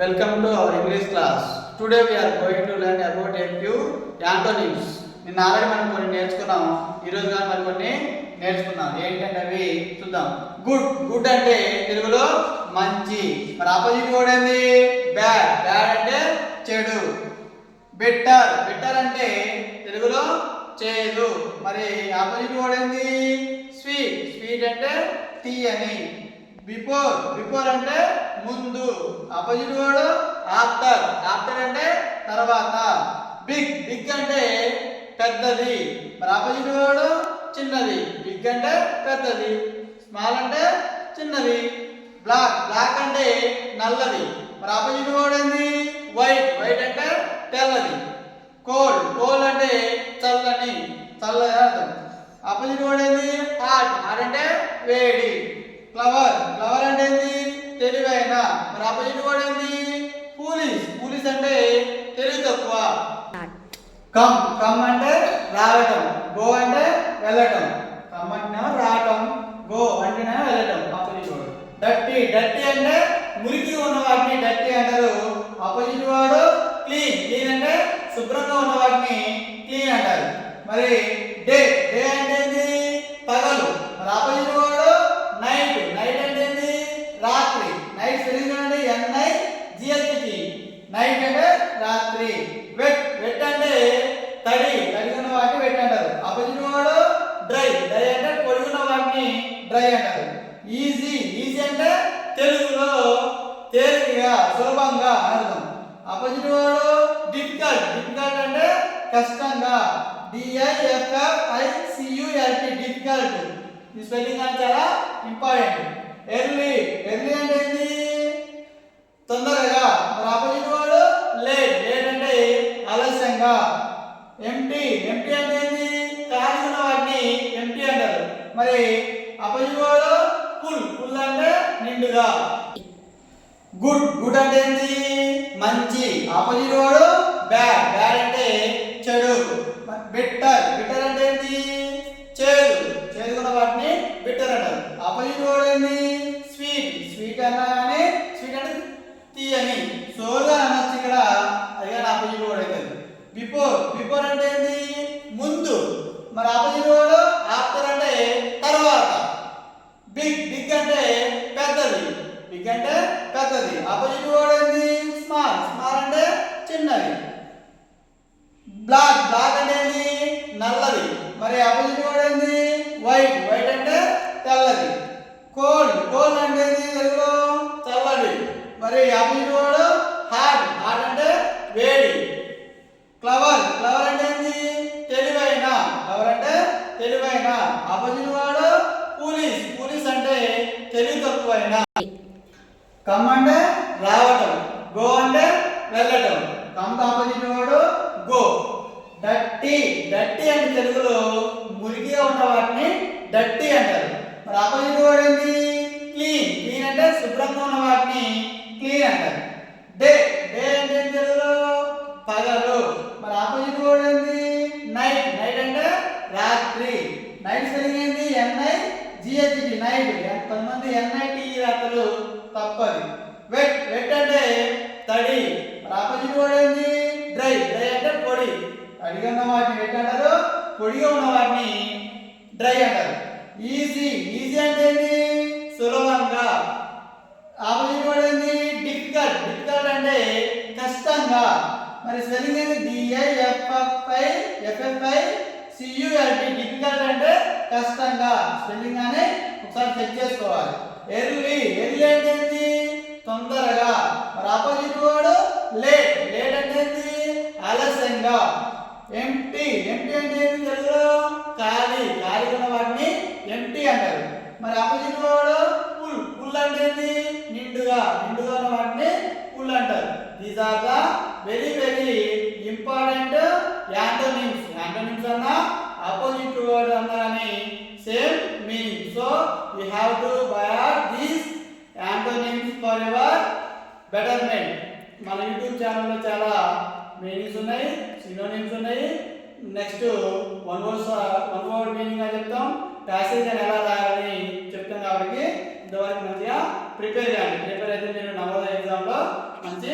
Welcome to our English class. Today we are going to learn about a few antonyms. నిన్న already మనం కొన్ని నేర్చుకున్నాం. ఈ రోజు కానీ మనం కొన్ని నేర్చుకున్నాం. ఏంటంటే అవి చూద్దాం. గుడ్ గుడ్ అంటే తెలుగులో మంచి. మరి ఆపోజిట్ వర్డ్ ఏంది? బ్యాడ్ బ్యాడ్ అంటే చెడు. బెటర్ బెటర్ అంటే తెలుగులో చేదు. మరి ఆపోజిట్ వర్డ్ ఏంది? స్వీట్ స్వీట్ అంటే తీయని. బిఫోర్ బిఫోర్ అంటే ముందు. ఆపోజిట్ వర్డ్ ఆఫ్టర్ ఆఫ్టర్ అంటే తర్వాత. బిగ్ బిగ్ అంటే పెద్దది. మరి ఆపోజిట్ వర్డ్ చిన్నది. బిగ్ అంటే పెద్దది, స్మాల్ అంటే చిన్నది. బ్లాక్ బ్లాక్ అంటే నల్లది. మరి ఆపోజిట్ వర్డ్ ఏంది? వైట్ వైట్ అంటే తెల్లది. కోల్డ్ కోల్డ్ అంటే చల్లని చల్లగా అర్థం. ఆపోజిట్ వర్డ్ ఏంది? హాట్ హాట్ అంటే వేడి. ఫ్లవర్ ఫ్లవర్ అంటే ఏంది? తెలివైన. మరి ఆపోజిట్ వర్డ్ ఏంది? ఫూలిష్ ఫూలిష్ అంటే తెలివి తక్కువ. కమ్ కమ్ అంటే రావటం. గో అంటే వెళ్ళటం. కమ్ అంటే రావటం, గో అంటే వెళ్ళటం. Opposite word. డర్టీ డర్టీ అంటే మురికి ఉన్న వాటిని డర్టీ అంటారు. ఆపోజిట్ వర్డ్ క్లీన్ క్లీన్ అంటే శుభ్రంగా ఉన్న వాటిని క్లీన్ అంటారు. మరి డే డే అంటే ఏంది? పగలు. మరి ఆపోజిట్ వర్డ్ నైట్ నైట్ అంటే ఏంది? రాత్రి. నైట్ స్పెల్లింగ్ అంటే NIGHT. నైట్ అంటే రాత్రి. వెట్ వెట్ అంటే తడి తడి ఉన్న వాటిని వెట్ అంటారు. ఆపోజిట్ వర్డ్ డ్రై డ్రై అంటే పొడి ఉన్న వాటిని డ్రై అంటారు. ఈజీ ఈజీ అంటే తెలుగులో తేలికగా సులభంగా అర్థం. ఆపోజిట్ వర్డ్ డిఫికల్ట్ డిఫికల్ట్ అంటే కష్టంగా. DIFFICULT difficult. ఈ స్పెల్లింగ్ అంటే చాలా ఇంపార్టెంట్. ఎర్లీ ఎర్లీ అంటే ఏంటి? తొందరగా. మరి ఆపోజిట్ వర్డ్ లేట్ లేట్ అంటే ఆలస్యంగా. ఎంటీ ఎంటీ అంటే ఏంటి? ఖాళీ ఉన్న వాటిని ఎంటీ అంటారు. మరి ఆపోజిట్ వర్డ్ ఫుల్ ఫుల్ అంటే నిండుగా. గుడ్ గుడ్ అంటే ఏంటి? మంచి. ఆపోజిట్ వర్డ్ బ్యాడ్ బ్యాడ్ అంటే చెడు. బెటర్ బెటర్ అంటే ఏంటి? చేదు చేదుకున్న వాటిని బెటర్ అంటారు. ఆపోజిట్ వర్డ్ ఏంటి? స్వీట్ స్వీట్ అనగానే స్వీట్ అంటే తీయని. సోగా అనొచ్చు ఇక్కడ, అది కానీ ఆపోజిట్ వర్డ్ అవుతుంది. బిఫోర్ బిఫోర్ అంటే ఏంటి? ముందు. మరి ఆపోజిట్ వర్డ్ ఆఫ్టర్ అంటే తర్వాత. బిగ్ బిగ్ అంటే పెద్దది. బిగ్ అంటే పెద్దది. ఆపోజిట్ వర్డ్ ఏంటి? స్మాల్ స్మాల్ అంటే చిన్నది. బ్లాక్ బ్లాక్ అంటే ఏంటి? నల్లది. మరి ఆపోజిట్ వర్డ్ ఏంటి? వైట్ వైట్ అంటే తెల్లది. కోల్డ్ కోల్డ్ అంటే ఏంటి? తెలుగులో చల్లది. మరి ఆపోజిట్ వర్డ్ హాట్ హాట్ అంటే వేడి. ఫ్లవర్ ఫ్లవర్ అంటే ఏంటి? తెలివైన. ఫ్లవర్ అంటే తెలివైన. ఆపోజిట్ వర్డ్ ఫూలిష్ ఫూలిష్ అంటే తెలివి తక్కువైన. కమ్ అంటే రావటం. గో అంటే వెళ్ళటం. Come opposite word go. Dirty dirty అంటే తెలుగులో మురికిగా ఉన్న వాటిని డర్టీ అంటారు. మరి ఆపోజిట్ వర్డ్ ఏంటి? క్లీన్ క్లీన్ అంటే శుభ్రంగా ఉన్న వాటిని క్లీన్ అంటారు. డే డే అంటే తెలుగులో పగలు. మరి ఆపోజిట్ వర్డ్ ఏంటి? నైట్ నైట్ అంటే రాత్రి. నైట్ స్పెల్లింగ్ ఏంటి? NIGHT night. కొంతమంది NIT రాత్రులు తప్పది. వెట్ వెట్ అంటే తడి. మరి ఆపోజిట్ వర్డ్ ఏంటి? డ్రై డ్రై అంటే పొడి. తడిగా ఉన్న వాటిని వెట్ అంటారు, పొడిగా ఉన్న వాటిని డ్రై అంటారు. ఈజీ ఈజీ అంటే ఏంటి? సులభంగా. ఆపోజిట్ వర్డ్ ఏంటి? డిఫికల్ట్ డిఫికల్ట్ అంటే కష్టంగా. మరి స్పెల్లింగ్ ఏంటి? DIFFICULT డిఫికల్ట్ అంటే కష్టంగా. స్పెల్లింగ్ అని ఒకసారి చెక్ చేసుకోవాలి. ఎర్లీ ఎర్లీ అంటే ఏంటి? తొందరగా. మరి ఆపోజిట్ వర్డ్ లేట్ లేట్ అంటే ఏంటి? ఆలస్యంగా. ఎంటీ ఎంటీ అంటే ఏంటి? తెలుగులో ఖాళీ ఖాళీ ఉన్న వాటిని ఎంటీ అంటారు. మరి ఆపోజిట్ వర్డ్ ఫుల్ ఫుల్ అంటే ఏంటి? నిండుగా నిండుగా ఉన్న వాటిని ఫుల్ అంటారు. These are the very very important antonyms. Antonyms అన్న ఆపోజిట్ వర్డ్ అన్న కానీ same meaning. So you have to by heart these antonyms for your betterment. మన యూట్యూబ్ ఛానల్లో చాలా మీనింగ్స్ ఉన్నాయి, సినోనిమ్స్ ఉన్నాయి. నెక్స్ట్ వన్ వర్డ్ మీనింగ్ అని చెప్తాం. ప్యాసేజ్ అని ఎలా రాయాలని చెప్తాం. కాబట్టి ఇంతవరకు మంచిగా ప్రిపేర్ చేయండి. ప్రిపేర్ అయితే మీరు నవోదయ ఎగ్జామ్లో మంచి